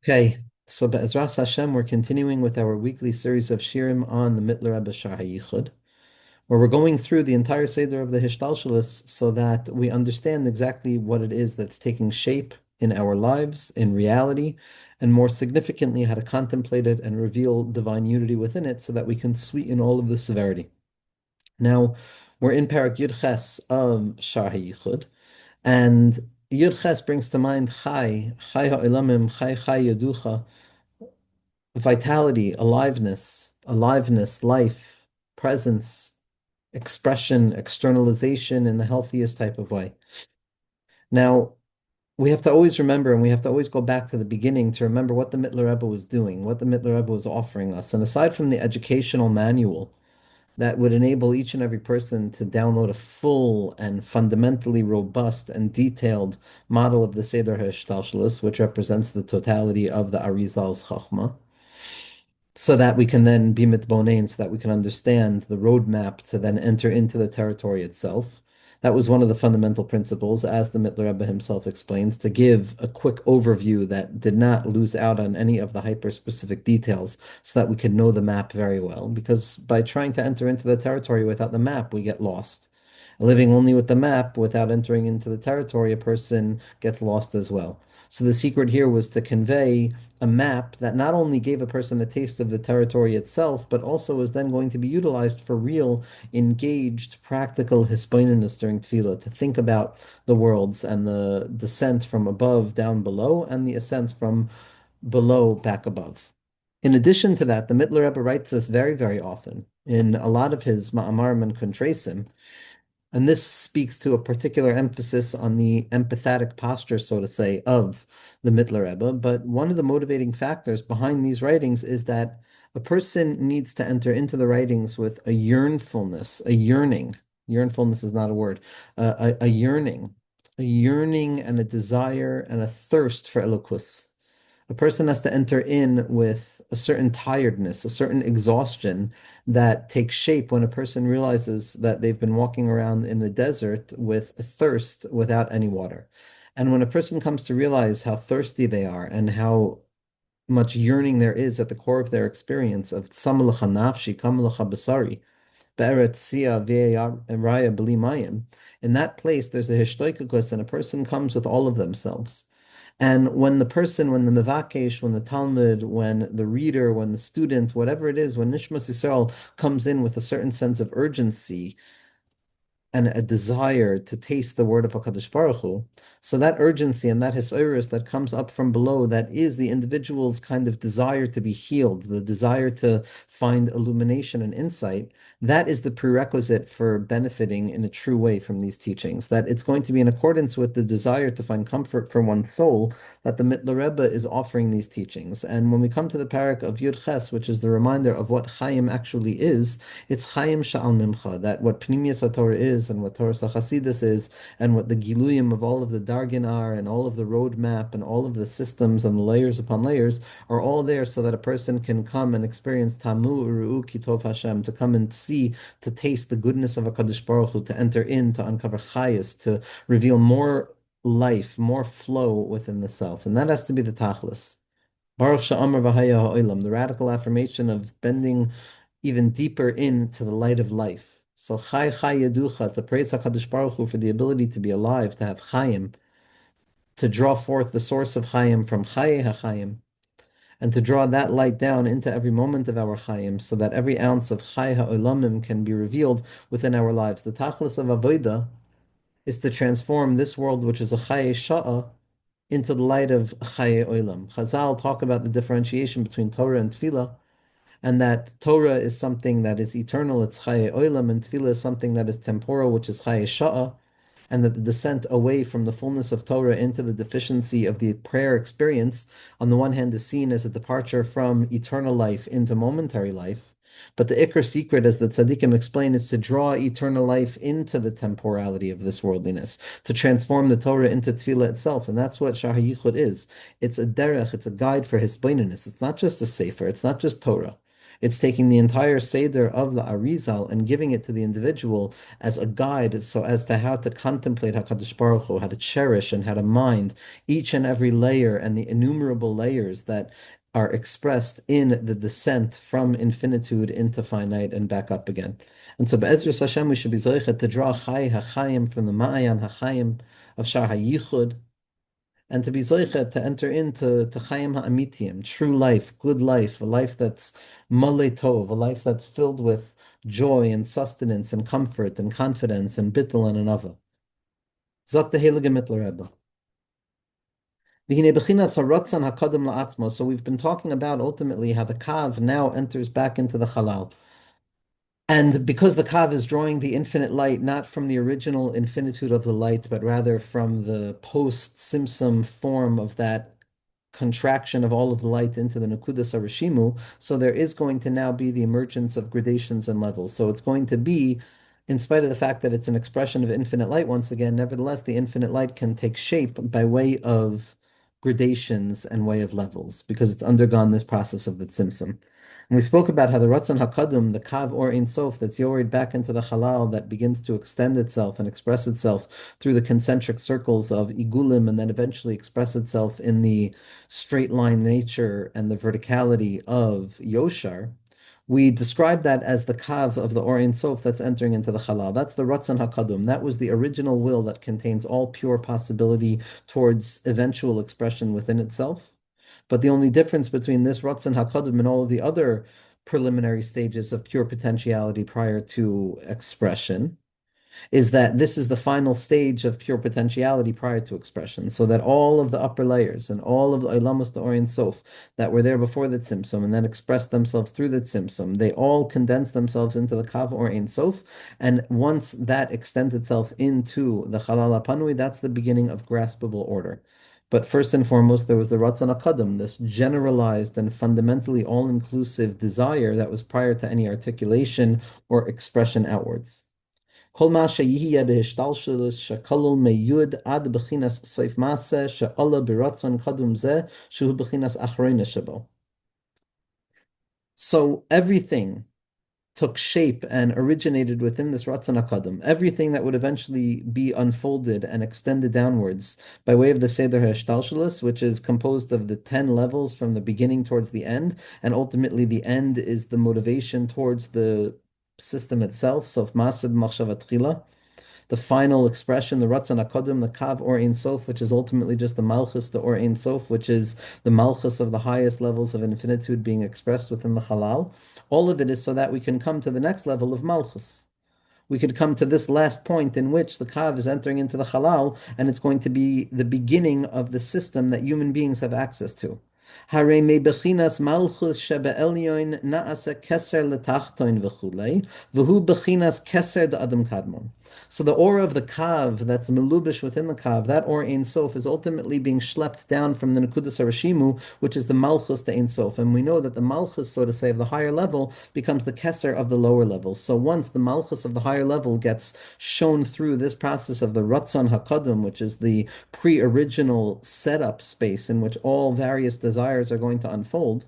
Okay, so Be'ezras Hashem, we're continuing with our weekly series of shirim on the Mitteler Rebbe Shaar HaYichud, where we're going through the entire Seder of the Hishtalshalis so that we understand exactly what it is that's taking shape in our lives, in reality, and more significantly, how to contemplate it and reveal divine unity within it so that we can sweeten all of the severity. Now, we're in Parak Yud Ches of Shaar HaYichud, and Yud Ches brings to mind Chai Ha'olamim, Chai Yaducha, vitality, aliveness, life, presence, expression, externalization in the healthiest type of way. Now, we have to always remember, and we have to always go back to the beginning to remember what the Mitteler Rebbe was doing, what the Mitteler Rebbe was offering us. And aside from the educational manual that would enable each and every person to download a full and fundamentally robust and detailed model of the Seder HaShtalshalos, which represents the totality of the Arizal's Chachma, so that we can then be mitbonein, so that we can understand the roadmap to then enter into the territory itself. That was one of the fundamental principles, as the Mitteler Rebbe himself explains, to give a quick overview that did not lose out on any of the hyper-specific details, so that we could know the map very well. Because by trying to enter into the territory without the map, we get lost. Living only with the map without entering into the territory, a person gets lost as well. So the secret here was to convey a map that not only gave a person a taste of the territory itself, but also was then going to be utilized for real, engaged, practical hisbonenus during tefillah, to think about the worlds and the descent from above down below and the ascent from below back above. In addition to that, the Mitteler Rebbe writes this very, very often in a lot of his ma'amarim and kontresim, and this speaks to a particular emphasis on the empathetic posture, so to say, of the Mitteler Rebbe. But one of the motivating factors behind these writings is that a person needs to enter into the writings with a yearnfulness, a yearning. Yearnfulness is not a word, a yearning and a desire and a thirst for eloquence. A person has to enter in with a certain tiredness, a certain exhaustion that takes shape when a person realizes that they've been walking around in a desert with a thirst without any water. And when a person comes to realize how thirsty they are and how much yearning there is at the core of their experience of tzamalacha nafshi, kamalacha basari, be'eretz sia raya b'li mayim, in that place there's a hishtoikakus, and a person comes with all of themselves. And when the person, when the mevakesh, when the Talmud, when the reader, when the student, whatever it is, when Nishmas Yisrael comes in with a certain sense of urgency and a desire to taste the word of HaKadosh Baruch Hu. So that urgency and that hisoirus that comes up from below, that is the individual's kind of desire to be healed, the desire to find illumination and insight, that is the prerequisite for benefiting in a true way from these teachings. That it's going to be in accordance with the desire to find comfort for one's soul that the Mitteler Rebbe is offering these teachings. And when we come to the parak of Yud Ches, which is the reminder of what Chaim actually is, it's Chaim Sha'al Mimcha, that what Pnimius Torah is and what Torah Chasidus is and what the Giluyim of all of the Dargin are and all of the roadmap and all of the systems and the layers upon layers are all there so that a person can come and experience Tamu Uru'u Kitov Hashem, to come and see, to taste the goodness of HaKadosh Baruch Hu, to enter in, to uncover Chayas, to reveal more life, more flow within the self. And that has to be the Tachlis. Baruch Sha'amar V'haya Ha'olam, the radical affirmation of bending even deeper into the light of life. So Chai Yaducha, to praise HaKadosh Baruch Hu for the ability to be alive, to have Chaim, to draw forth the source of Chaim from Chai HaChaim, and to draw that light down into every moment of our Chaim, so that every ounce of Chai HaOlamim can be revealed within our lives. The Tachlis of Avodah is to transform this world, which is a Chai Sha'ah, into the light of Chai Olam. Chazal talk about the differentiation between Torah and Tefillah, and that Torah is something that is eternal, it's Chaye Olam, and Tefillah is something that is temporal, which is Chaye Sha'a, and that the descent away from the fullness of Torah into the deficiency of the prayer experience, on the one hand, is seen as a departure from eternal life into momentary life. But the Ikr secret, as the tzaddikim explain, is to draw eternal life into the temporality of this worldliness, to transform the Torah into tefillah itself. And that's what Shaar HaYichud is. It's a derech, it's a guide for hisbonenus. It's not just a sefer, it's not just Torah. It's taking the entire Seder of the Arizal and giving it to the individual as a guide, so as to how to contemplate HaKadosh Baruch Hu, how to cherish and how to mind each and every layer and the innumerable layers that are expressed in the descent from infinitude into finite and back up again. And so Be'ezras Hashem, we should be zoichet to draw Chai HaChaim from the Ma'ayan HaChaim of Shaar HaYichud, and to be zoichet to enter into to Chaim HaAmitiyim, true life, good life, a life that's malei tov, a life that's filled with joy and sustenance and comfort and confidence and bittul and anava. Zok the Heilige Mitteler Rebbe. So we've been talking about ultimately how the Kav now enters back into the Halal. And because the Kav is drawing the infinite light, not from the original infinitude of the light, but rather from the post-Simsum form of that contraction of all of the light into the Nakudas Arashimu, so there is going to now be the emergence of gradations and levels. So it's going to be, in spite of the fact that it's an expression of infinite light, once again, nevertheless, the infinite light can take shape by way of gradations and way of levels, because it's undergone this process of the Tzimtzum. And we spoke about how the Ratzon HaKadum, the Kav or Ein Sof, that's yored back into the Halal, that begins to extend itself and express itself through the concentric circles of Igulim, and then eventually express itself in the straight line nature and the verticality of Yoshar. We describe that as the Kav of the Or Ein Sof that's entering into the Halal. That's the Ratzon HaKadum. That was the original will that contains all pure possibility towards eventual expression within itself. But the only difference between this Ratzon HaKadam and all of the other preliminary stages of pure potentiality prior to expression is that this is the final stage of pure potentiality prior to expression, so that all of the upper layers and all of the Ilamos the Orient Sof that were there before the Tzimtzum and then expressed themselves through the Tzimtzum, they all condense themselves into the Kav or Ein Sof, and once that extends itself into the Chalal HaPanui, that's the beginning of graspable order. But first and foremost, there was the Ratzon HaKadam, this generalized and fundamentally all-inclusive desire that was prior to any articulation or expression outwards. כל מה שיהיה בהשתלשלות שכלול מיוד עד בחינס סעיף מעשה שעולה ברצון קדום זה שהוא בחינס אחרונה שבו. So everything took shape and originated within this Ratzon HaKadam. Everything that would eventually be unfolded and extended downwards by way of the Seder HaShtalshalos, which is composed of the 10 levels from the beginning towards the end, and ultimately the end is the motivation towards the system itself, Sof Masad Machshavat Tchila, the final expression, the Ratzon HaKadam, the Kav or Ein Sof, which is ultimately just the Malchus, the or Ein Sof, which is the Malchus of the highest levels of infinitude being expressed within the Halal. All of it is so that we can come to the next level of Malchus. We could come to this last point in which the Kav is entering into the Halal, and it's going to be the beginning of the system that human beings have access to. Hare me bechinas malchus shebe'elyon na'ase keser letachtoin v'chulei, v'hu bechinas keser de Adam Kadmon. So the aura of the Kav that's melubish within the Kav, that aura Ein Sof, is ultimately being schlepped down from the Nekudas Arashimu, which is the Malchus to Ein Sof. And we know that the Malchus, so to say, of the higher level becomes the Keser of the lower level. So once the Malchus of the higher level gets shown through this process of the Ratzon HaKadam, which is the pre-original setup space in which all various desires are going to unfold,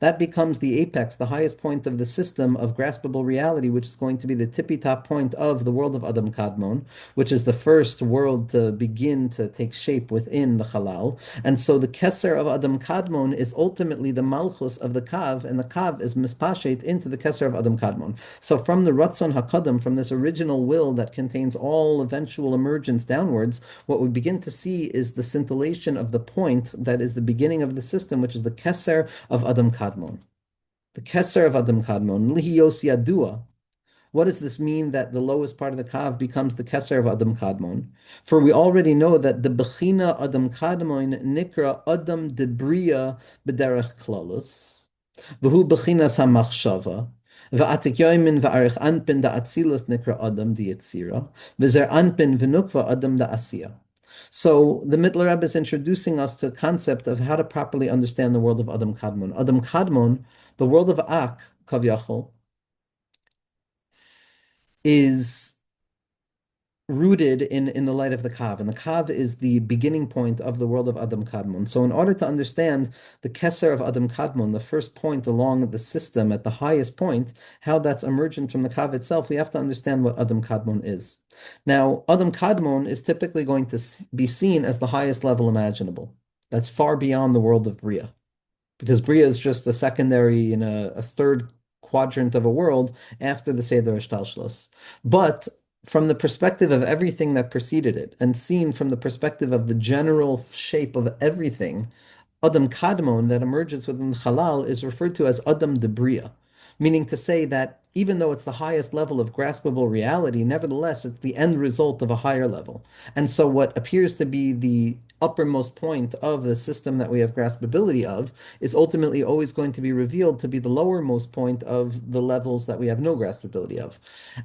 that becomes the apex, the highest point of the system of graspable reality, which is going to be the tippy top point of the world of Adam Kadmon, which is the first world to begin to take shape within the Halal. And so the Keser of Adam Kadmon is ultimately the Malchus of the Kav, and the Kav is mispashet into the Keser of Adam Kadmon. So from the Ratzon HaKadam, from this original will that contains all eventual emergence downwards, what we begin to see is the scintillation of the point that is the beginning of the system, which is the Keser of Adam Kadmon. The Keser of Adam Kadmon, Lihiyos Yadua. What does this mean that the lowest part of the Kav becomes the Keser of Adam Kadmon? For we already know that the Bechina Adam Kadmon Nikra Adam Debriya B'derech Klolus, V'hu Bechinas HaMachshava, V'atik Yoimin V'arich Anpin Da'atzilas Nikra Adam Diyetzira, V'zer Anpin V'nukva Adam Da'asiya. So the Mitteler Rebbe is introducing us to the concept of how to properly understand the world of Adam Kadmon. Adam Kadmon, the world of Ak, Kavyachol, is rooted in the light of the Kav, and the Kav is the beginning point of the world of Adam Kadmon. So in order to understand the Keser of Adam Kadmon, the first point along the system at the highest point, how that's emergent from the Kav itself, we have to understand what Adam Kadmon is. Now, Adam Kadmon is typically going to be seen as the highest level imaginable. That's far beyond the world of Bria, because Bria is just a secondary in a third quadrant of a world after the Seder Ishtalshlos. But from the perspective of everything that preceded it, and seen from the perspective of the general shape of everything, Adam Kadmon that emerges within the Halal is referred to as Adam de Bria, meaning to say that even though it's the highest level of graspable reality, nevertheless, it's the end result of a higher level. And so what appears to be the uppermost point of the system that we have graspability of is ultimately always going to be revealed to be the lowermost point of the levels that we have no graspability of.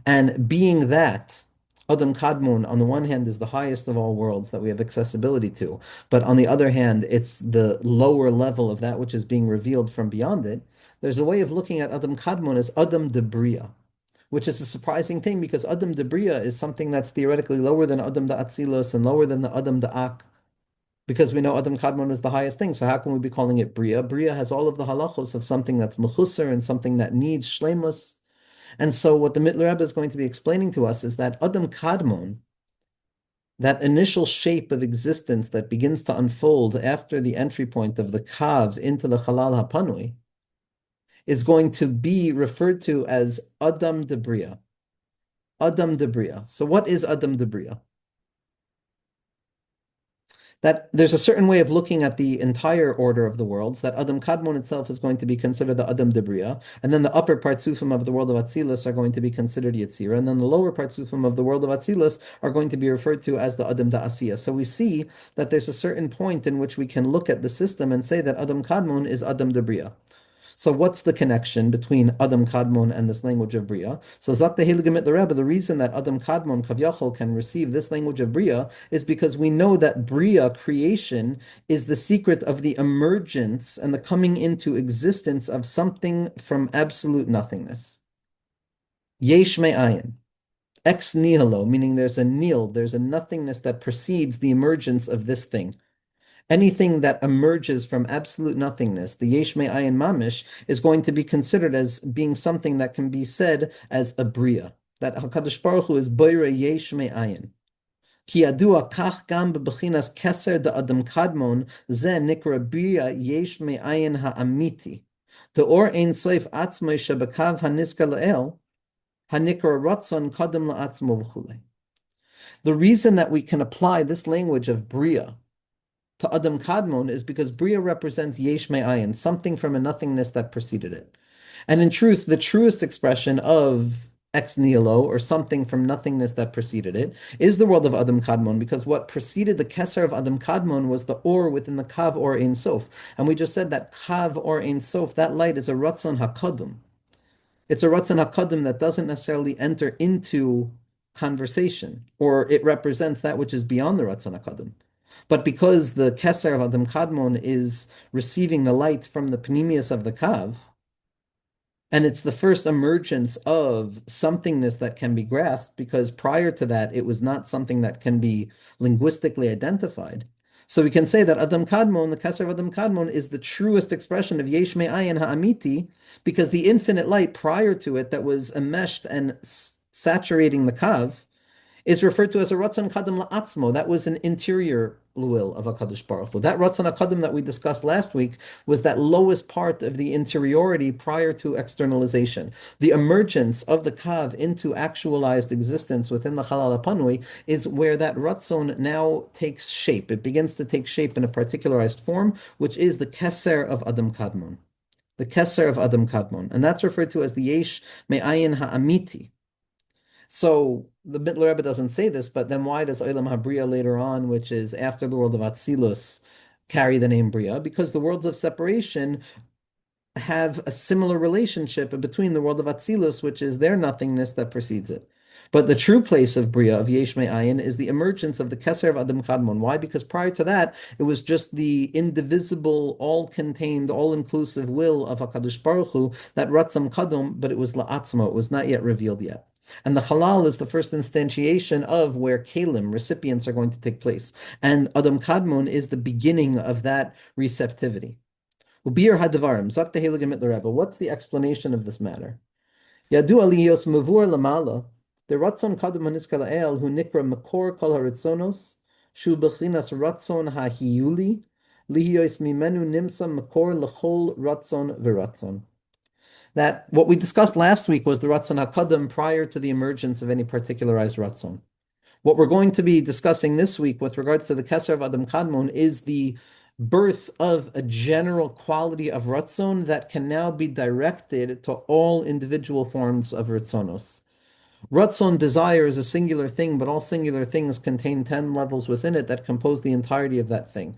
And being that, Adam Kadmon, on the one hand, is the highest of all worlds that we have accessibility to, but on the other hand, it's the lower level of that which is being revealed from beyond it. There's a way of looking at Adam Kadmon as Adam de Bria, which is a surprising thing because Adam de Bria is something that's theoretically lower than Adam de Atzilus and lower than the Adam de Ak, because we know Adam Kadmon is the highest thing. So how can we be calling it Bria? Bria has all of the halachos of something that's mechusar and something that needs shlemus. And so what the Mitteler Rebbe is going to be explaining to us is that Adam Kadmon, that initial shape of existence that begins to unfold after the entry point of the Kav into the Halal HaPanui, is going to be referred to as Adam de Bria. Adam de Bria. So what is Adam de Bria? That there's a certain way of looking at the entire order of the worlds, that Adam Kadmon itself is going to be considered the Adam de Bria, and then the upper partsufim of the world of Atzilus are going to be considered Yetzira, and then the lower partsufim of the world of Atzilus are going to be referred to as the Adam da Asiya. So we see that there's a certain point in which we can look at the system and say that Adam Kadmon is Adam de Bria. So what's the connection between Adam Kadmon and this language of Bria? So Zak the Heilige Mitteler Rebbe, the reason that Adam Kadmon Kavyachol can receive this language of Bria is because we know that Bria, creation, is the secret of the emergence and the coming into existence of something from absolute nothingness. Yesh me'ayin. Ex nihilo, meaning there's a nil, there's a nothingness that precedes the emergence of this thing. Anything that emerges from absolute nothingness, the yesh me'ayin mamish, is going to be considered as being something that can be said as a bria. That HaKadosh Baruch Hu is boire yesh me'ayin. Ki yadua kach gam bebechinas keser da Adam Kadmon ze nikra bria yesh me'ayin ha'amiti. The or ein soif atzmai shebekav haniska le'el hanikra ratzon kadem la'atzmo v'chulei. The reason that we can apply this language of bria to Adam Kadmon is because Bria represents Yesh Me'ayin, something from a nothingness that preceded it. And in truth, the truest expression of ex nihilo, or something from nothingness that preceded it, is the world of Adam Kadmon, because what preceded the Keser of Adam Kadmon was the Or within the Kav Or Ein Sof. And we just said that Kav Or Ein Sof, that light is a Ratzon HaKadum. It's a Ratzon HaKadum that doesn't necessarily enter into conversation, or it represents that which is beyond the Ratzon HaKadum. But because the Keser of Adam Kadmon is receiving the light from the Pnimius of the Kav, and it's the first emergence of somethingness that can be grasped, because prior to that, it was not something that can be linguistically identified. So we can say that Adam Kadmon, the Keser of Adam Kadmon, is the truest expression of Yesh Me'ayin Ha'amiti, because the infinite light prior to it that was enmeshed and saturating the Kav is referred to as a Ratzon Kadam La'atzmo. That was an interior will of HaKadosh Baruch Hu. That Ratzon HaKadam that we discussed last week was that lowest part of the interiority prior to externalization. The emergence of the Kav into actualized existence within the Chalal HaPanui is where that Ratzon now takes shape. It begins to take shape in a particularized form, which is the Keser of Adam Kadmon. The Keser of Adam Kadmon. And that's referred to as the Yesh Me'ayin Ha'amiti. So the Mitteler Rebbe doesn't say this, but then why does Olam HaBria later on, which is after the world of Atzilus, carry the name Bria? Because the worlds of separation have a similar relationship between the world of Atzilus, which is their nothingness that precedes it. But the true place of Bria, of Yesh Me'ayin, is the emergence of the Keser of Adam Kadmon. Why? Because prior to that, it was just the indivisible, all-contained, all-inclusive will of HaKadosh Baruch Hu, that Ratzam Kadom, but it was La'atzmo, it was not yet revealed yet. And the halal is the first instantiation of where kalim, recipients, are going to take place. And Adam Kadmon is the beginning of that receptivity. Ubir hadvarim, zakta Heilige Mitteler Rebbe. What's the explanation of this matter? Yadu aliyos mavur lamala, the ratzon kadam haniska la'el hu nikra makor kol haritzonos, shu bechinas ratzon hahiyuli, lihiyos mimenu nimsa makor lechol ratzon v'ratzon. That what we discussed last week was the ratzon hakadam prior to the emergence of any particularized ratzon. What we're going to be discussing this week with regards to the Keser of Adam Kadmon is the birth of a general quality of ratzon that can now be directed to all individual forms of ratzonos. Ratzon, desire, is a singular thing, but all singular things contain 10 levels within it that compose the entirety of that thing.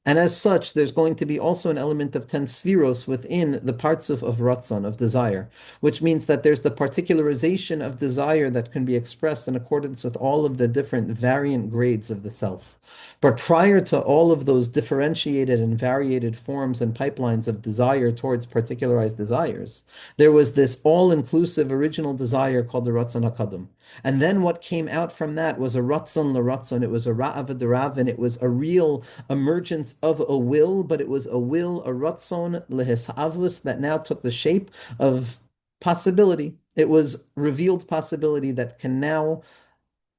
And as such, there's going to be also an element of 10 Spheros within the parts of Ratzon, of desire, which means that there's the particularization of desire that can be expressed in accordance with all of the different variant grades of the self. But prior to all of those differentiated and variated forms and pipelines of desire towards particularized desires, there was this all-inclusive original desire called the Ratzon HaKadam. And then what came out from that was a Ratzon l'Ratzon, it was a Ra'av Derav, and it was a real emergence of a will, but it was a will, a Ratzon lehisavus, that now took the shape of possibility. It was revealed possibility that can now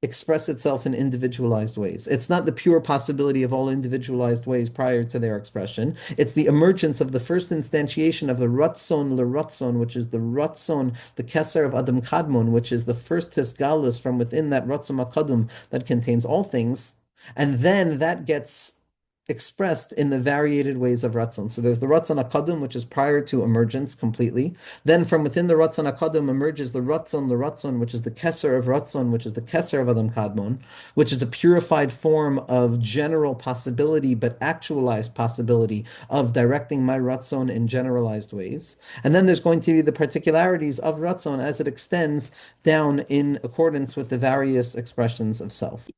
express itself in individualized ways. It's not the pure possibility of all individualized ways prior to their expression. It's the emergence of the first instantiation of the Ratzon l'Ratzon, which is the Ratzon, the Keser of Adam Kadmon, which is the first Tisgalus from within that Ratzon HaKadum that contains all things. And then that gets expressed in the variated ways of Ratzon. So there's the Ratzon HaKadum, which is prior to emergence completely. Then from within the Ratzon HaKadum emerges the Ratzon, which is the Keser of Ratzon, which is the Keser of Adam Kadmon, which is a purified form of general possibility, but actualized possibility of directing my Ratzon in generalized ways. And then there's going to be the particularities of Ratzon as it extends down in accordance with the various expressions of self.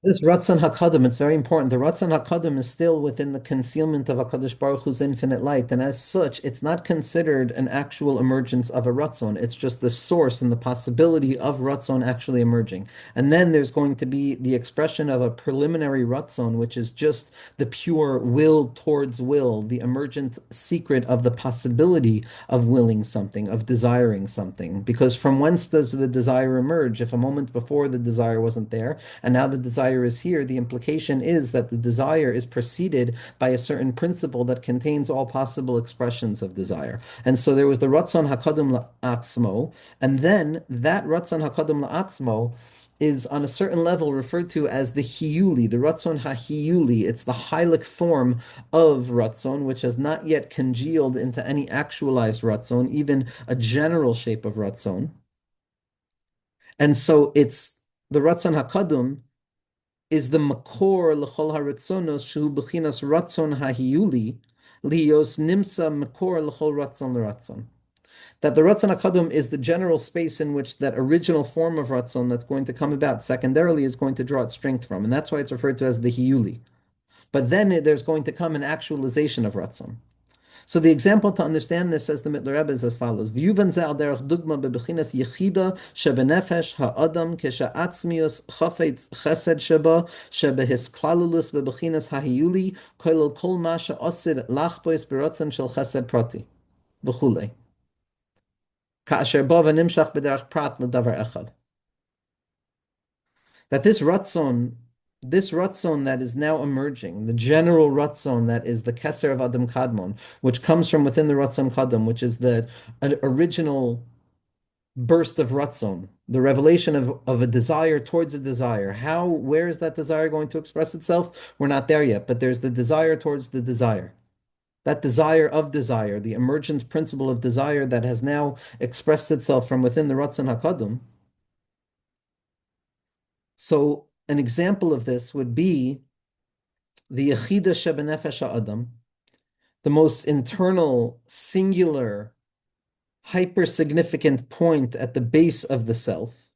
This Ratzon HaKadim, it's very important. The Ratzon HaKadim is still within the concealment of HaKadosh Baruch Hu's infinite light, and as such, it's not considered an actual emergence of a Ratzon. It's just the source and the possibility of Ratzon actually emerging. And then there's going to be the expression of a preliminary Ratzon, which is just the pure will towards will, the emergent secret of the possibility of willing something, of desiring something. Because from whence does the desire emerge? If a moment before the desire wasn't there, and now the desire is here, the implication is that the desire is preceded by a certain principle that contains all possible expressions of desire. And so there was the Ratzon HaKadam La'atzmo, and then that Ratzon HaKadam La'atzmo is on a certain level referred to as the Hiyuli, the Ratzon HaHiyuli. It's the Hylic form of Ratzon, which has not yet congealed into any actualized Ratzon, even a general shape of Ratzon. And so it's the Ratzon HaKadam is the makor l'chol haritzonos shehu b'chinas ratzon hahiyuli liyos nimsa makor l'chol ratzon l'ratzon. That the ratzon hakadum is the general space in which that original form of ratzon that's going to come about secondarily is going to draw its strength from, and that's why it's referred to as the hiyuli. But then there's going to come an actualization of ratzon. So the example to understand this, says the Mitteler Rebbe, is as follows: V'yuvan ze al derech dugma bebechinas yichida shebenefesh ha'adam kesha'atzmius chafetz chesed sheba shebehis bebechinas ha'hiyuli koilel kol ma she'osid lachbois beratzon shel chesed prati v'chulei ka'asher ba v'nimshach b'derech prat l'davar echad. That this ratzon that is now emerging, the general ratzon that is the keser of Adam Kadmon, which comes from within the ratzon kadam, which is the original burst of ratzon, the revelation of a desire towards a desire. Where is that desire going to express itself? We're not there yet, but there's the desire towards the desire. That desire of desire, the emergence principle of desire that has now expressed itself from within the ratzon hakadam. So an example of this would be the Yechida Shebenefesh Adam, the most internal, singular, hyper-significant point at the base of the self.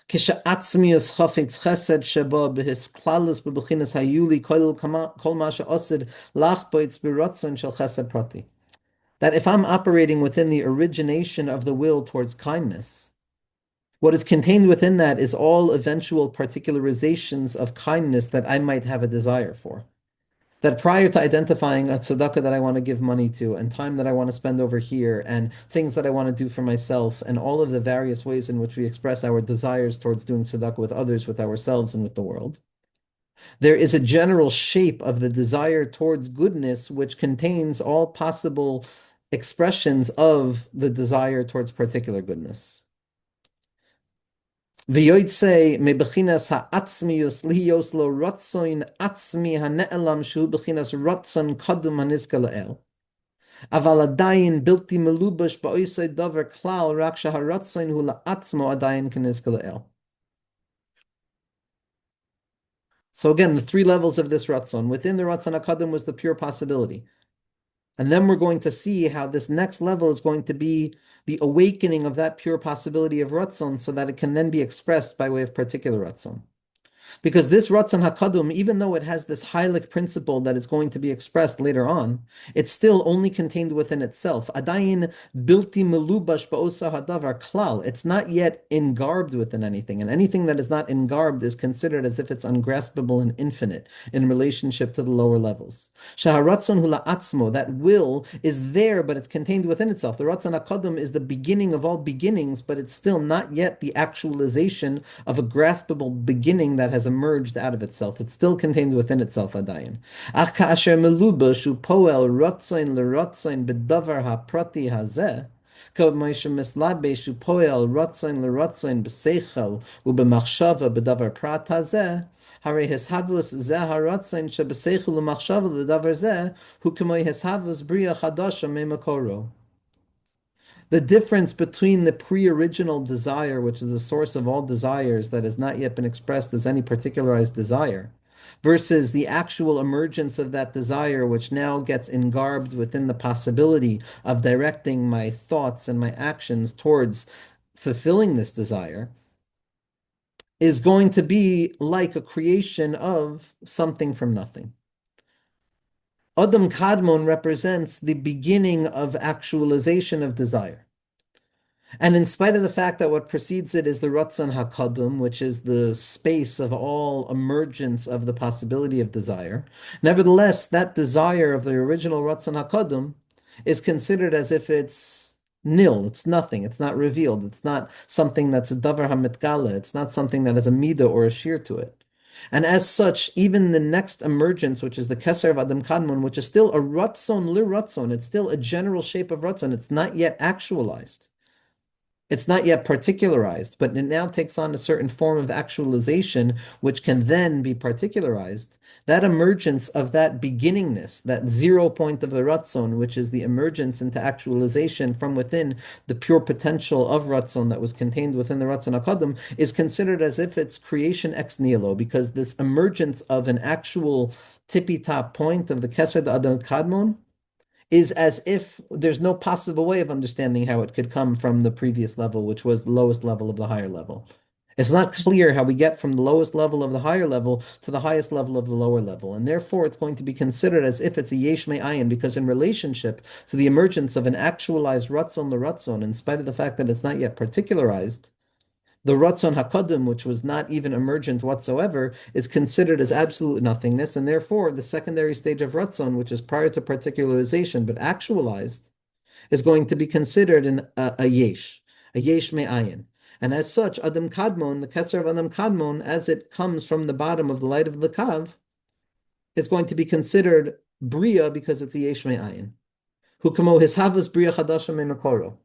Kisha'atzmius chafetz chesed sheba behis klalus bebechinas hayuli kol ma she'osid lach boitz biratzon shel chesed prati. That if I'm operating within the origination of the will towards kindness, what is contained within that is all eventual particularizations of kindness that I might have a desire for. That prior to identifying a tzedakah that I want to give money to, and time that I want to spend over here, and things that I want to do for myself, and all of the various ways in which we express our desires towards doing tzedakah with others, with ourselves, and with the world, there is a general shape of the desire towards goodness which contains all possible expressions of the desire towards particular goodness. V'yoytze mebechinas ha'atzmius lihiyos lo ratzoin atzmi ha'ne'elam shu bechinas ratzon kadum hanizka la'el. Aval adayin bilti melubash ba'oisei davar klal rak shaharatzoin hu la'atzmo adayin kanizka la'el. So again, the three levels of this ratzon. Within the ratzon HaKadam was the pure possibility. And then we're going to see how this next level is going to be the awakening of that pure possibility of ratzon so that it can then be expressed by way of particular ratzon. Because this Ratzon HaKadum, even though it has this Heilig principle that is going to be expressed later on, it's still only contained within itself. Adayin bilti melubash ba'osa hadavar klal. It's not yet engarbed within anything, and anything that is not engarbed is considered as if it's ungraspable and infinite in relationship to the lower levels. Shaharatzon hula atzmo, that will is there, but it's contained within itself. The Ratzon HaKadum is the beginning of all beginnings, but it's still not yet the actualization of a graspable beginning that has emerged out of itself. It's still contained within itself, adayin. Ach ka'asher melubash upoel rotzain lerotzain bedavar haprati hazeh, k'moishe mislabesh upoel rotzain lerotzain b'seichel ubemachshava bedavar prat hazeh, Hare hishavus zeh haratzain shebeseichel umachshava ledavar zeh hu k'moi hishavus bria chadasha memakoro. The difference between the pre-original desire, which is the source of all desires that has not yet been expressed as any particularized desire, versus the actual emergence of that desire, which now gets engarbed within the possibility of directing my thoughts and my actions towards fulfilling this desire, is going to be like a creation of something from nothing. Adam Kadmon represents the beginning of actualization of desire. And in spite of the fact that what precedes it is the Ratzon HaKadum, which is the space of all emergence of the possibility of desire, nevertheless, that desire of the original Ratzon HaKadum is considered as if it's nil, it's nothing, it's not revealed, it's not something that's a davar hamitgala, it's not something that has a midah or a shear to it. And as such, even the next emergence, which is the Keser of Adam Kadmon, which is still a Ratzon li-Ratzon, it's still a general shape of Ratzon, it's not yet actualized. It's not yet particularized, but it now takes on a certain form of actualization, which can then be particularized. That emergence of that beginningness, that 0 point of the Ratzon, which is the emergence into actualization from within the pure potential of Ratzon that was contained within the Ratzon HaKadam, is considered as if it's creation ex nihilo, because this emergence of an actual tippy-top point of the Keser Adam Kadmon is as if there's no possible way of understanding how it could come from the previous level, which was the lowest level of the higher level. It's not clear how we get from the lowest level of the higher level to the highest level of the lower level. And therefore, it's going to be considered as if it's a yesh me'ayin, because in relationship to the emergence of an actualized ratzon l'ratzon, in spite of the fact that it's not yet particularized, the Ratzon HaKadim, which was not even emergent whatsoever, is considered as absolute nothingness, and therefore the secondary stage of Ratzon, which is prior to particularization but actualized, is going to be considered a yesh me'ayin. And as such, Adam Kadmon, the Keser of Adam Kadmon, as it comes from the bottom of the light of the Kav, is going to be considered Bria because it's a yesh me'ayin. Hukamo hishavas Bria chadasha me'makoro.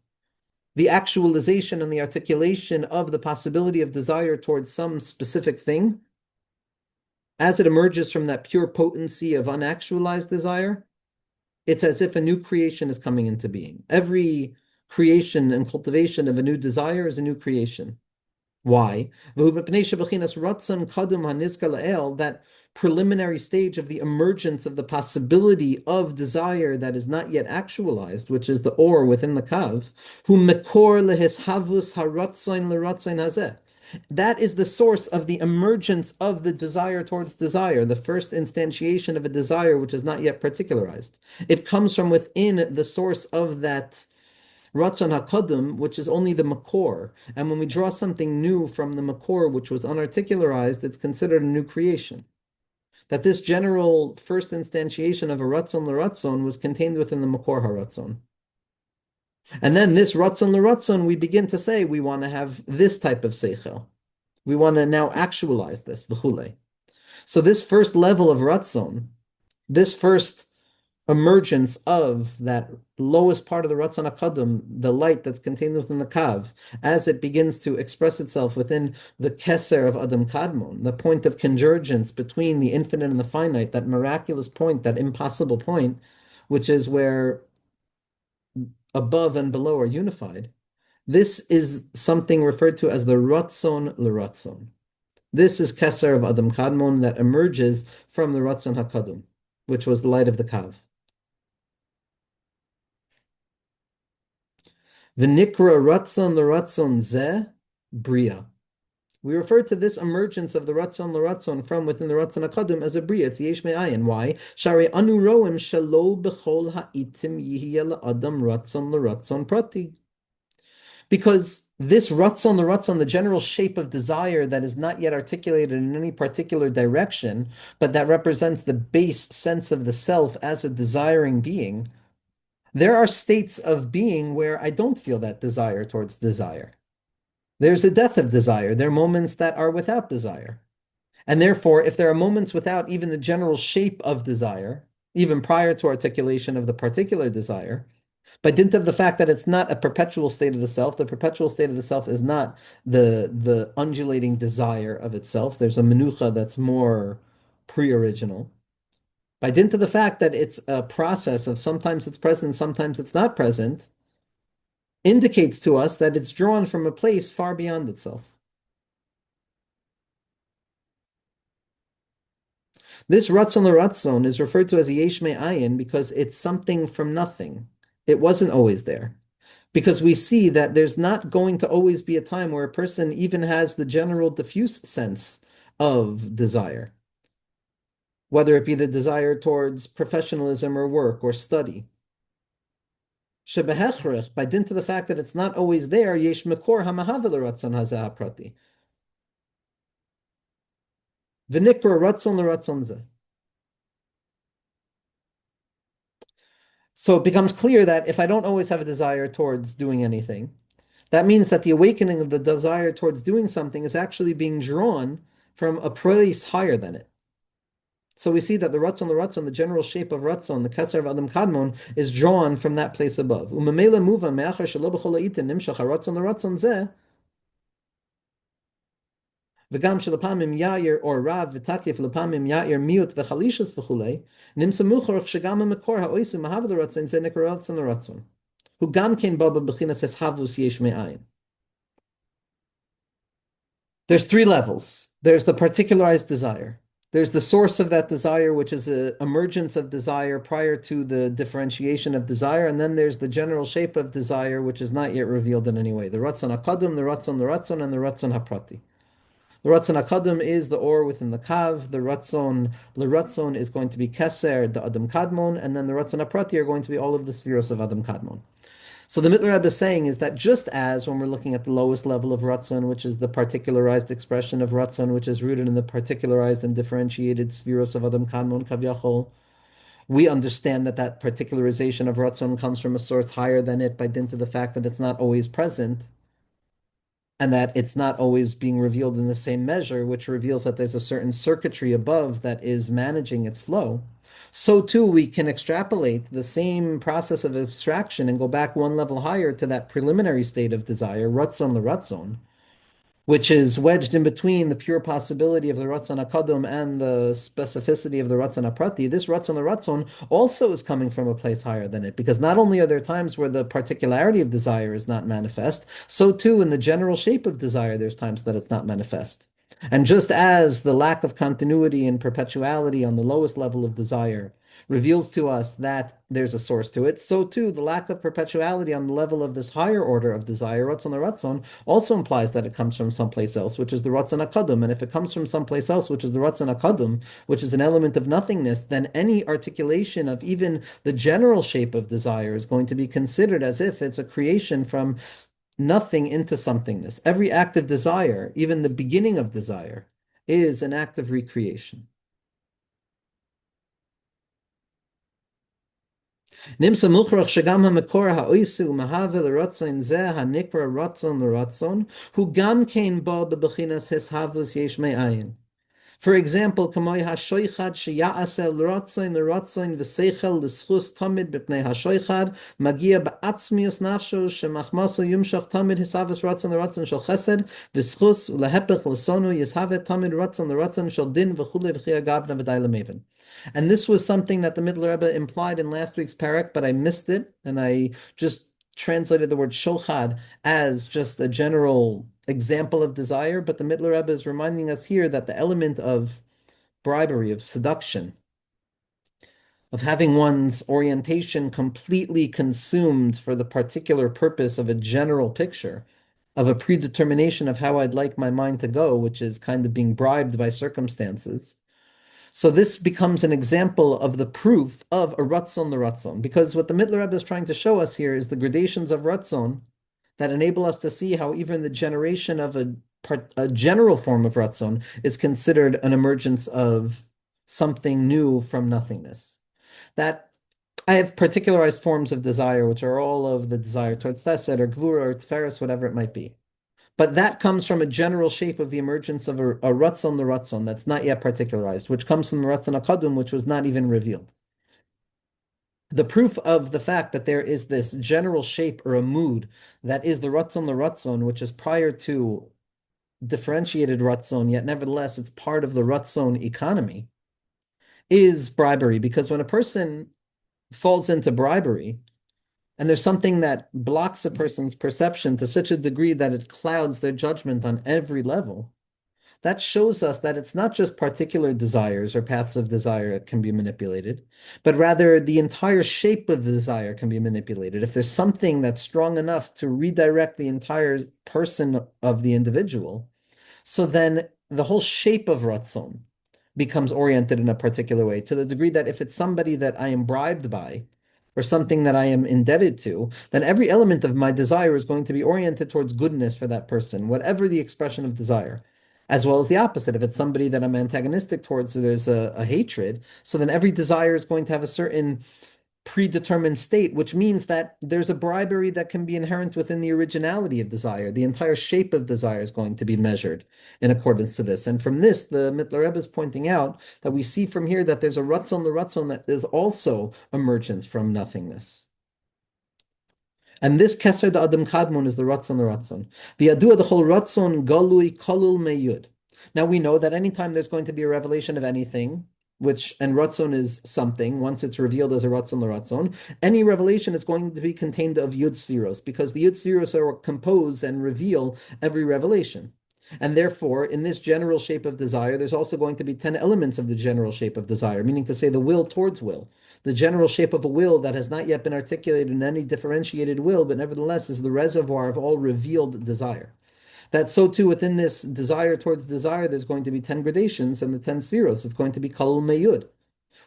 The actualization and the articulation of the possibility of desire towards some specific thing, as it emerges from that pure potency of unactualized desire, it's as if a new creation is coming into being. Every creation and cultivation of a new desire is a new creation. Why? That preliminary stage of the emergence of the possibility of desire that is not yet actualized, which is the or within the kav, who mekor lehishavus haratzain leratzain hazeh. That is the source of the emergence of the desire towards desire, the first instantiation of a desire which is not yet particularized. It comes from within the source of that Ratzon HaKadam, which is only the Makor. And when we draw something new from the Makor, which was unarticularized, it's considered a new creation. That this general first instantiation of a Ratzon L'Ratzon was contained within the Makor HaRatzon. And then this Ratzon L'Ratzon, we begin to say we want to have this type of Seichel. We want to now actualize this, v'chule. So this first level of Ratzon, this first emergence of that lowest part of the Ratzon HaKadam, the light that's contained within the Kav, as it begins to express itself within the Keser of Adam Kadmon, the point of convergence between the infinite and the finite, that miraculous point, that impossible point, which is where above and below are unified. This is something referred to as the Ratzon L'Ratzon. This is Keser of Adam Kadmon that emerges from the Ratzon HaKadam, which was the light of the Kav. V'nikra Ratzon L'Ratzon Zeh Bria. We refer to this emergence of the Ratzon L'Ratzon from within the Ratzon HaKadam as a Bria. It's Yesh Me'ayin. Why? Shari anu roim shalo b'chol ha'itim yihya la'adam Ratzon L'Ratzon Prati. Because this Ratzon L'Ratzon, the general shape of desire that is not yet articulated in any particular direction, but that represents the base sense of the self as a desiring being, there are states of being where I don't feel that desire towards desire. There's a death of desire. There are moments that are without desire. And therefore, if there are moments without even the general shape of desire, even prior to articulation of the particular desire, by dint of the fact that it's not a perpetual state of the self, the perpetual state of the self is not the undulating desire of itself. There's a menucha that's more pre-original. By dint of the fact that it's a process of sometimes it's present, sometimes it's not present, indicates to us that it's drawn from a place far beyond itself. This Ratzon L'Ratzon is referred to as a Yesh Me'ayin because it's something from nothing. It wasn't always there. Because we see that there's not going to always be a time where a person even has the general diffuse sense of desire, whether it be the desire towards professionalism or work or study. Shebehechrech, by dint of the fact that it's not always there, yesh mekor hamahavel ratzon hazeh prati. V'nikra ratzon l'ratzon zeh. So it becomes clear that if I don't always have a desire towards doing anything, that means that the awakening of the desire towards doing something is actually being drawn from a place higher than it. So we see that the Ratzon L'Ratzon, the general shape of Ratzon, the Keser of Adam Kadmon, is drawn from that place above. Umemela muvan me'achar shelo b'chol ha'itin nimshach ha'Ratzon L'Ratzon zeh v'gam shelapamim ya'ir or rav v'takif lapamim ya'ir miut v'chalishus v'chulei nimsa muchorach shegam ha'mekor ha'oisim mahav l'Ratzon zeh nikra Ratzon L'Ratzon hu gam kein baba b'chinas eshavus yesh me'ayin. There's three levels. There's the particularized desire. There's the source of that desire, which is an emergence of desire prior to the differentiation of desire. And then there's the general shape of desire, which is not yet revealed in any way. The Ratzon HaKadam, the Ratzon L'Ratzon, and the Ratzon HaPrati. The Ratzon HaKadam is the or within the Kav. The Ratzon L'Ratzon is going to be Keser, the Adam Kadmon. And then the Ratzon HaPrati are going to be all of the Spheros of Adam Kadmon. So the Mitteler Rebbe is saying is that just as when we're looking at the lowest level of Ratzon, which is the particularized expression of Ratzon, which is rooted in the particularized and differentiated Spheros of Adam Kadmon Kavyachol, we understand that that particularization of Ratzon comes from a source higher than it by dint of the fact that it's not always present and that it's not always being revealed in the same measure, which reveals that there's a certain circuitry above that is managing its flow. So too, we can extrapolate the same process of abstraction and go back one level higher to that preliminary state of desire, Ratzon L'Ratzon, which is wedged in between the pure possibility of the Ratzon HaKadam and the specificity of the Ratzon HaPrati. This Ratzon L'Ratzon also is coming from a place higher than it, because not only are there times where the particularity of desire is not manifest, so too in the general shape of desire, there's times that it's not manifest. And just as the lack of continuity and perpetuality on the lowest level of desire reveals to us that there's a source to it, so too the lack of perpetuality on the level of this higher order of desire, Ratzon Ratzon, also implies that it comes from someplace else, which is the Ratzon HaKadam. And if it comes from someplace else, which is the Ratzon HaKadam, which is an element of nothingness, then any articulation of even the general shape of desire is going to be considered as if it's a creation from nothing into somethingness. Every act of desire, even the beginning of desire, is an act of recreation. Nimsa mukhrach shagam ha-mekor ha-oisu umahave l'ratzon zeh ha-nikra ratzon l'ratzon hu gam kein bo bebechinas hishavus yesh me'ayin. For example, kamoy ha-shoichad sheya'asel l'ratzoin l'ratzoin v'seichel l'schus tamid b'pnei ha-shoichad magia ba'atzmius nafsho shemachmaso yumshach tamid hisavas ratzon l'ratzon shel chesed v'schus u'lehepech l'sonu yishavet tamid ratzon l'ratzon shel din v'chule v'chir gavna v'day l'meven. And this was something that the Mitteler Rebbe implied in last week's parak, but I missed it, and I just translated the word shochad as just a general example of desire, but the Mitteler Rebbe is reminding us here that the element of bribery, of seduction, of having one's orientation completely consumed for the particular purpose of a general picture, of a predetermination of how I'd like my mind to go, which is kind of being bribed by circumstances. So this becomes an example of the proof of a ratzon l'ratzon, because what the Mitteler Rebbe is trying to show us here is the gradations of ratzon that enable us to see how even the generation of a general form of ratzon is considered an emergence of something new from nothingness. That I have particularized forms of desire, which are all of the desire towards chesed or gvura or Spheros, whatever it might be. But that comes from a general shape of the emergence of a ratzon l'ratzon that's not yet particularized, which comes from the ratzon hakadum, which was not even revealed. The proof of the fact that there is this general shape or a mood that is the ratzon l'ratzon, which is prior to differentiated ratzon, yet nevertheless it's part of the ratzon economy, is bribery. Because when a person falls into bribery, and there's something that blocks a person's perception to such a degree that it clouds their judgment on every level, that shows us that it's not just particular desires or paths of desire that can be manipulated, but rather the entire shape of the desire can be manipulated. If there's something that's strong enough to redirect the entire person of the individual, so then the whole shape of Ratzon becomes oriented in a particular way, to the degree that if it's somebody that I am bribed by, or something that I am indebted to, then every element of my desire is going to be oriented towards goodness for that person, whatever the expression of desire. As well as the opposite. If it's somebody that I'm antagonistic towards, so there's a hatred, so then every desire is going to have a certain predetermined state, which means that there's a bribery that can be inherent within the originality of desire. The entire shape of desire is going to be measured in accordance to this. And from this, the Mitteler Rebbe is pointing out that we see from here that there's a ratzon l'ratzon that is also emergent from nothingness. And this Keser the Adam Kadmon is the Ratzon the Ratzon. V'yadua the whole Ratzon galui kolul meyud. Now we know that anytime there's going to be a revelation of anything, and Ratzon is something, once it's revealed as a Ratzon l'Ratzon, any revelation is going to be contained of Yud Spheros, because the Yud Spheros are compose and reveal every revelation. And therefore, in this general shape of desire, there's also going to be 10 elements of the general shape of desire, meaning to say the will towards will. The general shape of a will that has not yet been articulated in any differentiated will, but nevertheless is the reservoir of all revealed desire. That so too within this desire towards desire, there's going to be 10 gradations and the 10 spheros. It's going to be kalul meyud,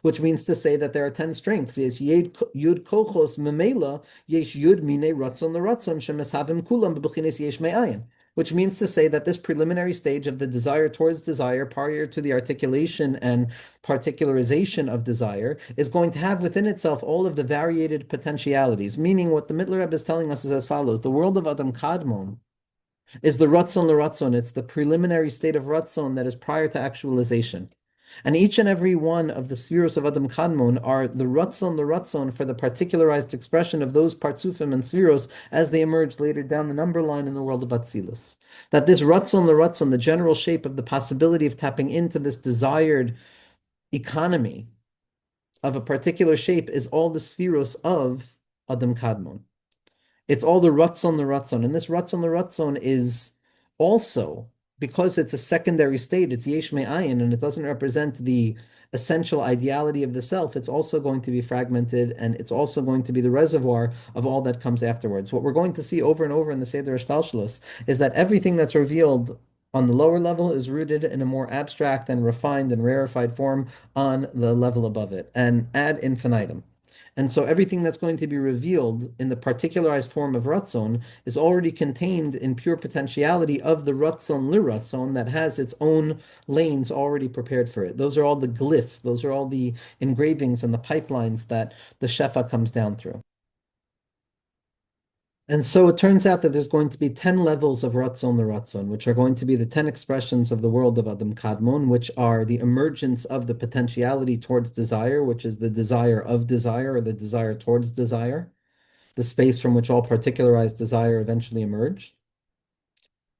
which means to say that there are 10 strengths. Yesh yud kochos memela, yesh yud mine ratzon l'ratzon shemeshavim kulam b'b'chines yesh me'ayin. Which means to say that this preliminary stage of the desire towards desire, prior to the articulation and particularization of desire, is going to have within itself all of the variated potentialities. Meaning, what the Mitteler Rebbe is telling us is as follows: the world of Adam Kadmon is the ratzon l'ratzon. It's the preliminary state of ratzon that is prior to actualization. And each and every one of the spheros of Adam Kadmon are the ratzon for the particularized expression of those partsufim and spheros as they emerge later down the number line in the world of Atzilus. That this ratzon, the general shape of the possibility of tapping into this desired economy of a particular shape, is all the spheros of Adam Kadmon. It's all the ratzon, and this ratzon is also because it's a secondary state, it's yesh me'ayin, and it doesn't represent the essential ideality of the self, it's also going to be fragmented, and it's also going to be the reservoir of all that comes afterwards. What we're going to see over and over in the Seder Shtalshalos is that everything that's revealed on the lower level is rooted in a more abstract and refined and rarefied form on the level above it, and ad infinitum. And so everything that's going to be revealed in the particularized form of Ratzon is already contained in pure potentiality of the Ratzon Liratzon that has its own lanes already prepared for it. Those are all the glyph, those are all the engravings and the pipelines that the Shefa comes down through. And so it turns out that there's going to be 10 levels of Ratzon Liratzon, which are going to be the 10 expressions of the world of Adam Kadmon, which are the emergence of the potentiality towards desire, which is the desire of desire or the desire towards desire, the space from which all particularized desire eventually emerge.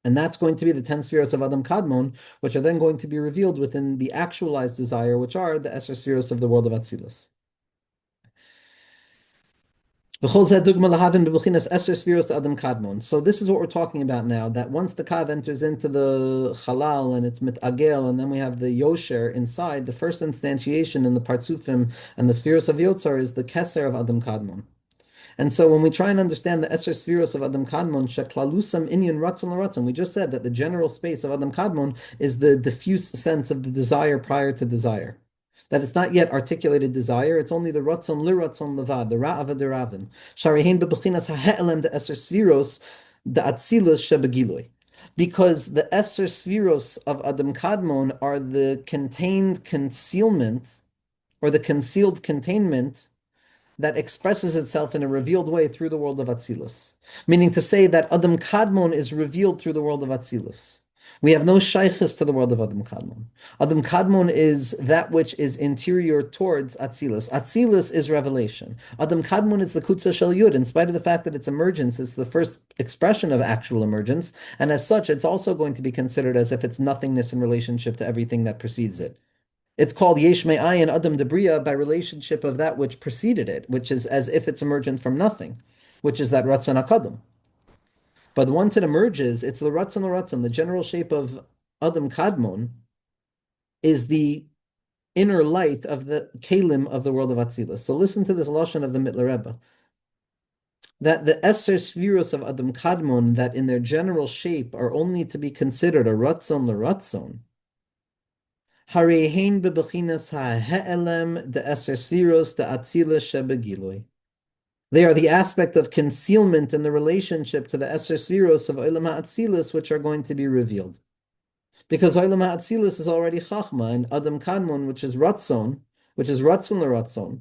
And that's going to be the 10 spheros of Adam Kadmon, which are then going to be revealed within the actualized desire, which are the Esser spheros of the world of Atzilus. So this is what we're talking about now, that once the Kav enters into the Halal and it's mitagel, and then we have the Yosher inside, the first instantiation in the Partsufim and the Spheros of Yotzar is the Keser of Adam Kadmon. And so when we try and understand the Esser Spheros of Adam Kadmon, Sheklalusam Inyan Ratzon L'Ratzon, we just said that the general space of Adam Kadmon is the diffuse sense of the desire prior to desire. That it's not yet articulated desire, it's only the Ratzon L'Ratzon Levad, the Ra'ava de Ravin. Sharehein bebechinas ha'e'elem de Esser Spheros de Atzilus shebegiloi. Because the Esser Spheros of Adam Kadmon are the contained concealment, or the concealed containment that expresses itself in a revealed way through the world of Atzilus. Meaning to say that Adam Kadmon is revealed through the world of Atzilus. We have no shaykhis to the world of Adam Kadmon. Adam Kadmon is that which is interior towards Atzilus. Atzilus is revelation. Adam Kadmon is the Kutza Shel Yud. In spite of the fact that its emergence is the first expression of actual emergence, and as such, it's also going to be considered as if it's nothingness in relationship to everything that precedes it. It's called Yesh Me'ayin Adam Debriya by relationship of that which preceded it, which is as if it's emergent from nothing, which is that Ratzon HaKadam. But once it emerges, it's the Ratzon HaRatzon, the general shape of Adam Kadmon, is the inner light of the Kalim of the world of Atzilus. So listen to this Lashon of the Mitteler Rebbe. That the Esser Spheros of Adam Kadmon, that in their general shape are only to be considered a Ratzon L'Ratzon, Harehein bebechinas ha'e'elem de Esser Spheros de Atzilus shebegiloi. They are the aspect of concealment in the relationship to the Esser Spheros of Olam HaAtzilus, which are going to be revealed. Because Olam HaAtzilus is already Chachma, and Adam Kadmon, which is Ratzon L'Ratzon,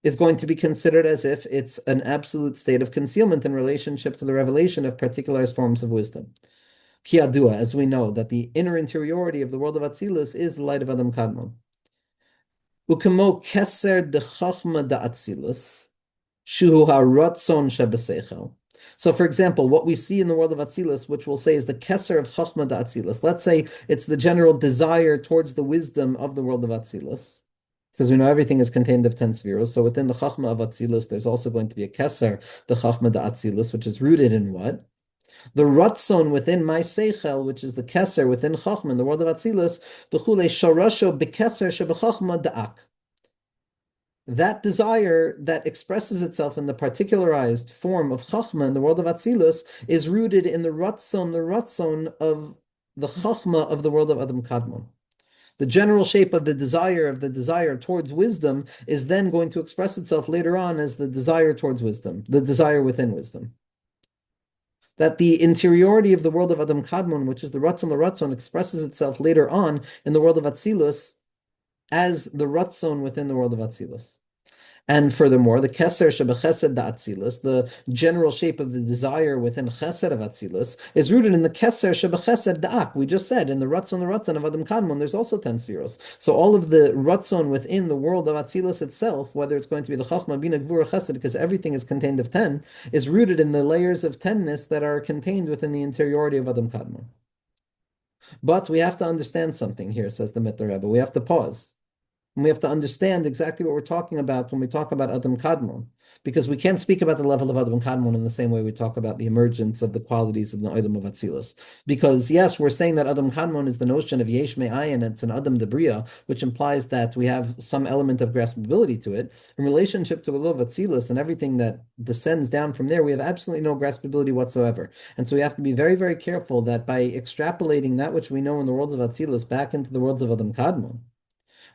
is going to be considered as if it's an absolute state of concealment in relationship to the revelation of particularized forms of wisdom. Ki adua, as we know, that the inner interiority of the world of Atzilus is the light of Adam Kadmon. Ukemo keser de chachma de Atzilus, shuhu haratzon shebeseichel. So, for example, what we see in the world of Atzilus, which we'll say is the keser of chachma de Atzilus. Let's say it's the general desire towards the wisdom of the world of Atzilus, because we know everything is contained of 10 spheros. So within the chachma of Atzilus, there's also going to be a keser, the chachma de Atzilus, which is rooted in what? The Ratzon within my Seichel, which is the Keser within Chachma, in the world of Atzilus, B'chule Sharasho B'Keser Sheb'Chachma Da'ak. That desire that expresses itself in the particularized form of Chachma in the world of Atzilus is rooted in the Ratzon of the Chachma of the world of Adam Kadmon. The general shape of the desire towards wisdom is then going to express itself later on as the desire towards wisdom, the desire within wisdom. That the interiority of the world of Adam Kadmon, which is the Ratzon L'Ratzon, expresses itself later on in the world of Atzilus as the Ratzon within the world of Atzilus. And furthermore, the Keser Shebechesed da Atzilus, the general shape of the desire within Chesed of Atzilus, is rooted in the Keser Shebechesed da'ak. We just said in the Ratzon of Adam Kadmon, there's also 10 spheros. So all of the Ratzon within the world of Atzilus itself, whether it's going to be the Chachma, Bina, Gvura, Chesed, because everything is contained of 10, is rooted in the layers of 10ness that are contained within the interiority of Adam Kadmon. But we have to understand something here, says the Mitteler Rebbe. We have to pause. And we have to understand exactly what we're talking about when we talk about Adam Kadmon, because we can't speak about the level of Adam Kadmon in the same way we talk about the emergence of the qualities of the Adam of Atzilus. Because yes, we're saying that Adam Kadmon is the notion of Yesh Me'ayin, it's an Adam Debriya, which implies that we have some element of graspability to it. In relationship to the law of Atzilus and everything that descends down from there, we have absolutely no graspability whatsoever. And so we have to be very, very careful that by extrapolating that which we know in the worlds of Atzilus back into the worlds of Adam Kadmon,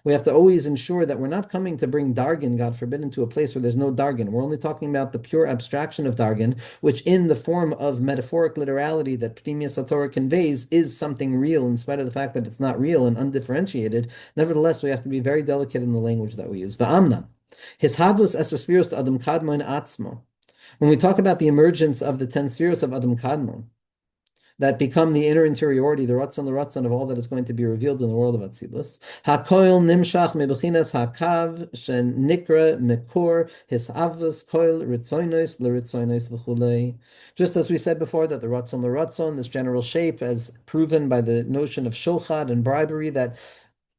we have to always ensure that we're not coming to bring Dargan, God forbid, into a place where there's no Dargan. We're only talking about the pure abstraction of Dargan, which in the form of metaphoric literality that Pnimiyas HaTorah conveys is something real, in spite of the fact that it's not real and undifferentiated. Nevertheless, we have to be very delicate in the language that we use. Va'amna. His havus es Spheros to Adam Kadmon atzmo. When we talk about the emergence of the 10 spheres of Adam Kadmon, that become the inner interiority, the ratzon of all that is going to be revealed in the world of Atzilus. HaKoil nimshach mebechinas hakav shen nikra mekor his avos koil ritzoinos leritzoinos v'chulei. Just as we said before, that the ratzon, this general shape, as proven by the notion of shulchad and bribery, that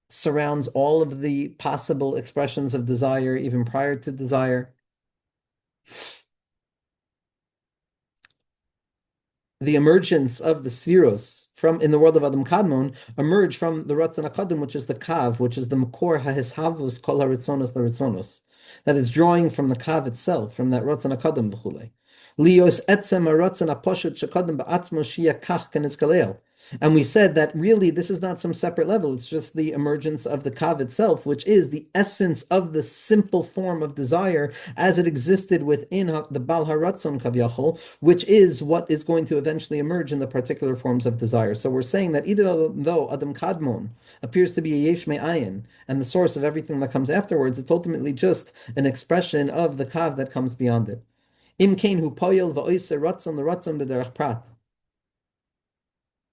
surrounds all of the possible expressions of desire, even prior to desire. The emergence of the Spheros from in the world of Adam Kadmon emerge from the Ratzon HaKadim, which is the Kav, which is the Makor HaHishavus Kol HaRitzonos LaRitzonos, that is drawing from the Kav itself, from that Ratzon HaKadim v'chulei. Lios etzem haratzon haposhet shekadim ba'atzmo shia kach kenitzkaleel. And we said that really this is not some separate level, it's just the emergence of the Kav itself, which is the essence of the simple form of desire as it existed within the Bal Haratzon Kavyachol, which is what is going to eventually emerge in the particular forms of desire. So we're saying that even though Adam Kadmon appears to be a Yesh Me'ayin and the source of everything that comes afterwards, it's ultimately just an expression of the Kav that comes beyond it. Im kein hu poyel va'oiser ratzon l'ratzon b'derech prat.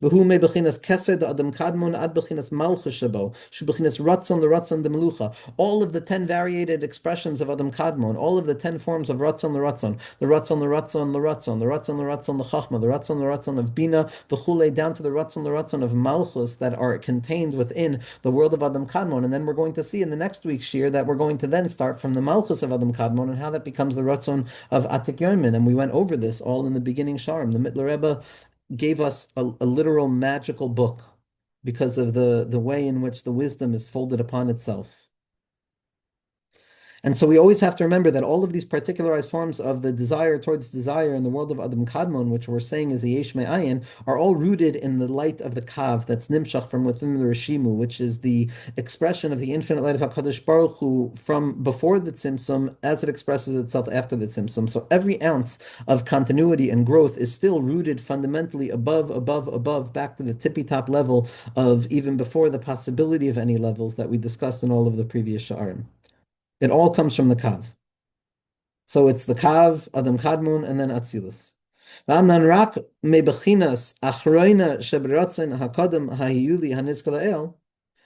V'hu me b'chinas keser da Adam Kadmon ad b'chinas malchus shabo, shu b'chinas ratzon l'ratzon de melucha. All of the 10 variated expressions of Adam Kadmon, all of the 10 forms of ratzon l'ratzon, the ratzon l'ratzon l'ratzon, the ratzon l'ratzon l'chachma, the ratzon l'ratzon of bina, v'chule, down to the ratzon l'ratzon of malchus that are contained within the world of Adam Kadmon. And then we're going to see in the next week's shir that we're going to then start from the malchus of Adam Kadmon and how that becomes the ratzon of Atik Yomin. And we went over this all in the beginning Shaar. The Mitteler Rebbe gave us a literal magical book because of the way in which the wisdom is folded upon itself. And so we always have to remember that all of these particularized forms of the desire towards desire in the world of Adam Kadmon, which we're saying is the Yesh Me'ayin, are all rooted in the light of the Kav that's nimshach from within the Rishimu, which is the expression of the infinite light of HaKadosh Baruch Hu from before the Tzimtzum as it expresses itself after the Tzimtzum. So every ounce of continuity and growth is still rooted fundamentally above, back to the tippy-top level of even before the possibility of any levels that we discussed in all of the previous Sha'arim. It all comes from the Kav. So it's the Kav, Adam Kadmon, and then Atzilus. V'amnan rak mebechinas achroina sheberatzen hakadam ha'hiyuli hanizkalael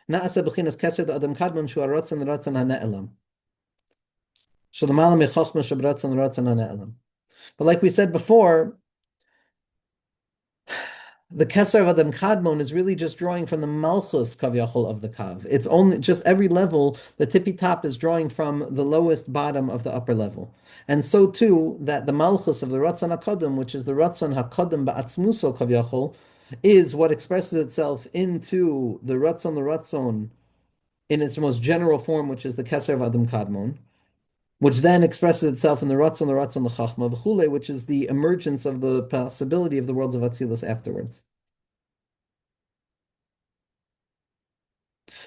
na'asa bechinas kesed Adam Kadmon shu haratzen hane'elam shalamala mechachma sheberatzen hane'elam. But like we said before, the Keser of Adam Kadmon is really just drawing from the Malchus Kavyachol of the Kav. It's only just every level, the tippy top is drawing from the lowest bottom of the upper level. And so too, that the Malchus of the Ratzon HaKadim, which is the Ratzon HaKadim Ba'atzmuso Kavyachol, is what expresses itself into the Ratzon in its most general form, which is the Keser of Adam Kadmon, which then expresses itself in the Ratzon l'Chachma v'chule, which is the emergence of the possibility of the worlds of Atzilus afterwards.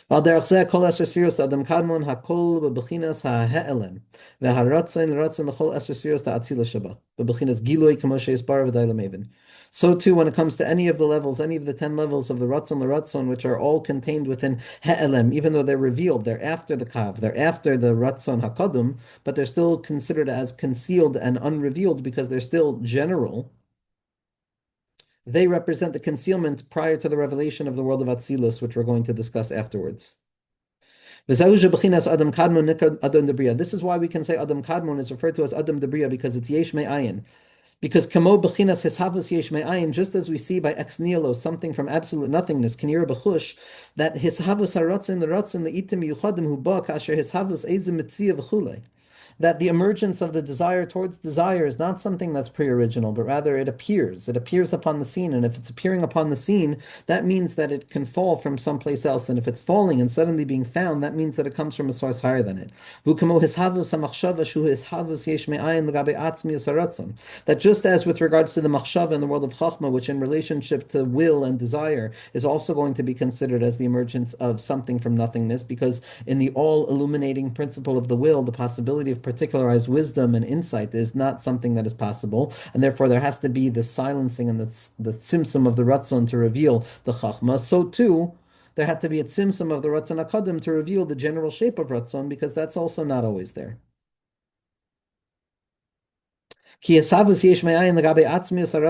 Al derech zeh kol esher sfiros Adam Kadmon hakol bebechinas ha'he'elem v'haratzon l'ratzon l'chol esher sfiros ha'atzilus sheba bebechinas giloi kamo she'isbar v'day l'meven. So too, when it comes to any of the levels, any of the 10 levels of the Ratzon l'Ratzon, which are all contained within He'elem, even though they're revealed, they're after the Kav, they're after the Ratzon HaKadum, but they're still considered as concealed and unrevealed because they're still general. They represent the concealment prior to the revelation of the world of Atzilus, which we're going to discuss afterwards. This is why we can say Adam Kadmon is referred to as Adam Debriya because it's Yesh Me'ayin. Because kamo bechinas hishavus yesh me'ayin, just as we see by ex nihilo, something from absolute nothingness, kinir b'chush, that hishavus haratzin, the ratzin, the itim yuchadim hu ba, kasher hishavus ezim mitzia v'chulei, that the emergence of the desire towards desire is not something that's pre-original, but rather it appears. It appears upon the scene, and if it's appearing upon the scene, that means that it can fall from someplace else. And if it's falling and suddenly being found, that means that it comes from a source higher than it. That just as with regards to the machshava in the world of chachma, which in relationship to will and desire is also going to be considered as the emergence of something from nothingness, because in the all-illuminating principle of the will, the possibility of particularized wisdom and insight is not something that is possible, and therefore there has to be the silencing and the tzimtzum of the ratzon to reveal the chachma. So too, there had to be a tzimtzum of the ratzon akadim to reveal the general shape of ratzon, because that's also not always there. Because there's always an atzmius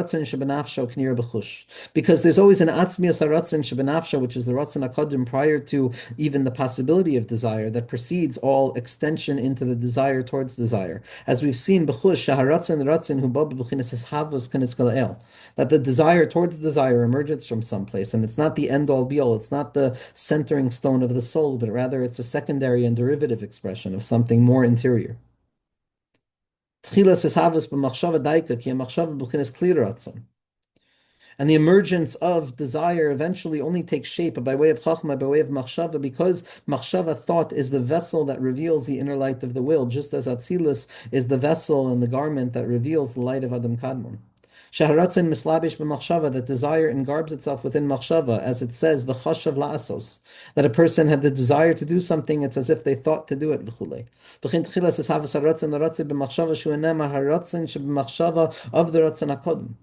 haratzin shebenafsho, which is the ratzon akadim prior to even the possibility of desire, that precedes all extension into the desire towards desire. As we've seen, that the desire towards desire emerges from someplace, and it's not the end-all be-all, it's not the centering stone of the soul, but rather it's a secondary and derivative expression of something more interior. And the emergence of desire eventually only takes shape by way of chachma, by way of machshava, because machshava, thought, is the vessel that reveals the inner light of the will, just as atzilus is the vessel and the garment that reveals the light of Adam Kadmon. Shaharatzin mislabish b'machshava, that desire engarbs itself within machshava, as it says, v'chashav la'asos, that a person had the desire to do something, it's as if they thought to do it, v'chulei. V'chin tchilas es havas haratzin l'ratzin b'machshava shu'enema haratzin sheb'machshava of the ratzin hakodem.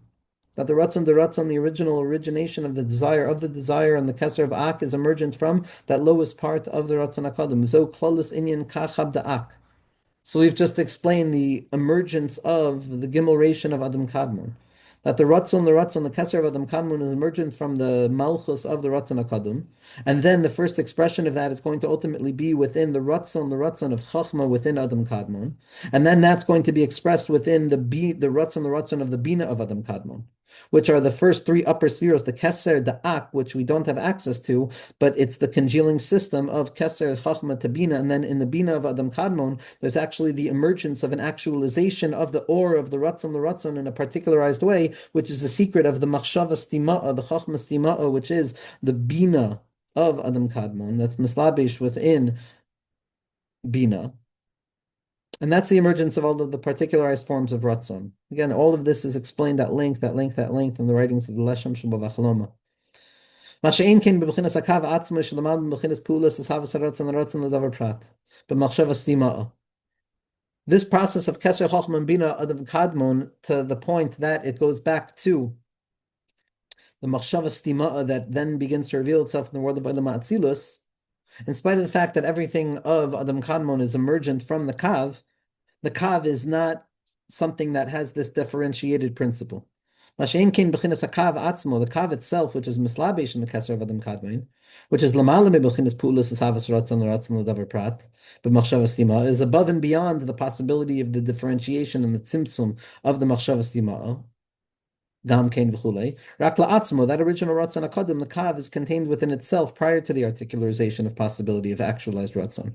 That the ratzon, the original origination of the desire and the keser of ak is emergent from that lowest part of the ratzon hakodem. Zo klolus inyan kachab da'ak. So we've just explained the emergence of the gimel ration of Adam Kadmon. That the ratzon, the keser of Adam Kadmon is emergent from the malchus of the ratzon hakadum, and then the first expression of that is going to ultimately be within the ratzon of chachma within Adam Kadmon, and then that's going to be expressed within the ratzon of the bina of Adam Kadmon, which are the first three upper spheros, the keser, the ak, which we don't have access to, but it's the congealing system of keser, chachma to bina, and then in the bina of Adam Kadmon, there's actually the emergence of an actualization of the or of the ratzon in a particularized way, which is the secret of the machshava stima'a, the chachma stima'a, which is the bina of Adam Kadmon, that's mislabish within bina. And that's the emergence of all of the particularized forms of ratzon. Again, all of this is explained at length in the writings of the Leshem Shabbat V'Chaloma. Masha'in ken b'bechinas hakav atzma sh'lamad b'bechinas pulas is havas haratzon l'ratzon l'davar prat b'machshava stima'a. This process of keser chochma and bina Adam Kadmon, to the point that it goes back to the machshava stima'a that then begins to reveal itself in the world of Olam Atzilus, in spite of the fact that everything of Adam Kadmon is emergent from the kav is not something that has this differentiated principle. Mashen kin b'chinas hakav atzmo, the kav itself, which is mislabish in the keser of Adam Kadmon, which is lamala me b'chinas pulas is havas ratzon l'davar prat, but machshava stima, is above and beyond the possibility of the differentiation and the tzimtzum of the machshava stima. Gam kain v'chulei. Rak la'atzmo, that original ratzon akadim, the kav is contained within itself prior to the articularization of possibility of actualized ratzon.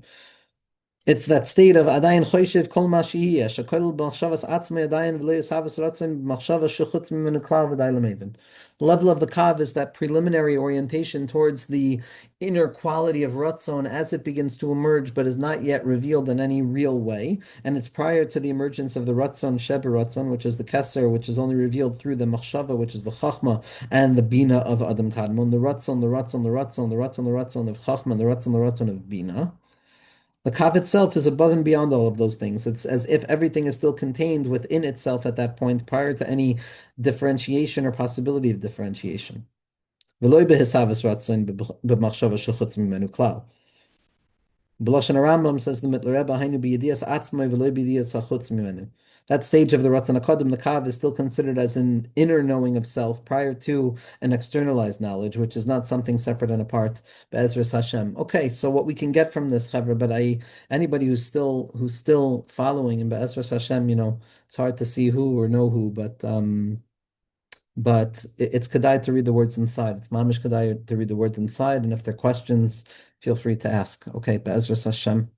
It's that state of adayin choyshev kol mashiyeh shekol b'machshavas atzmei adayin v'leis havas ratzon b'machshavas shechutz mimenu klal v'day l'meven. The level of the kav is that preliminary orientation towards the inner quality of ratzon as it begins to emerge, but is not yet revealed in any real way. And it's prior to the emergence of the ratzon shebe ratzon, which is the keser, which is only revealed through the machshava, which is the chachma and the bina of Adam Kadmon. The ratzon of chachma, and the ratzon of bina. The kav itself is above and beyond all of those things. It's as if everything is still contained within itself at that point, prior to any differentiation or possibility of differentiation. B'lashon Rambam says the Mitteler Rebbe, "Hainu b'yediyas atzmai v'lo b'yediyas hachutz mimenu." That stage of the Ratzon HaKodim, the Kav, is still considered as an inner knowing of self prior to an externalized knowledge, which is not something separate and apart. Be'ezras Hashem. Okay, so what we can get from this, Chavra, but anybody who's still following in Be'ezras Hashem, it's hard to see who or know who, but it's kedai to read the words inside. It's mamish kedai to read the words inside, and if there are questions, feel free to ask. Okay, Be'ezras Hashem.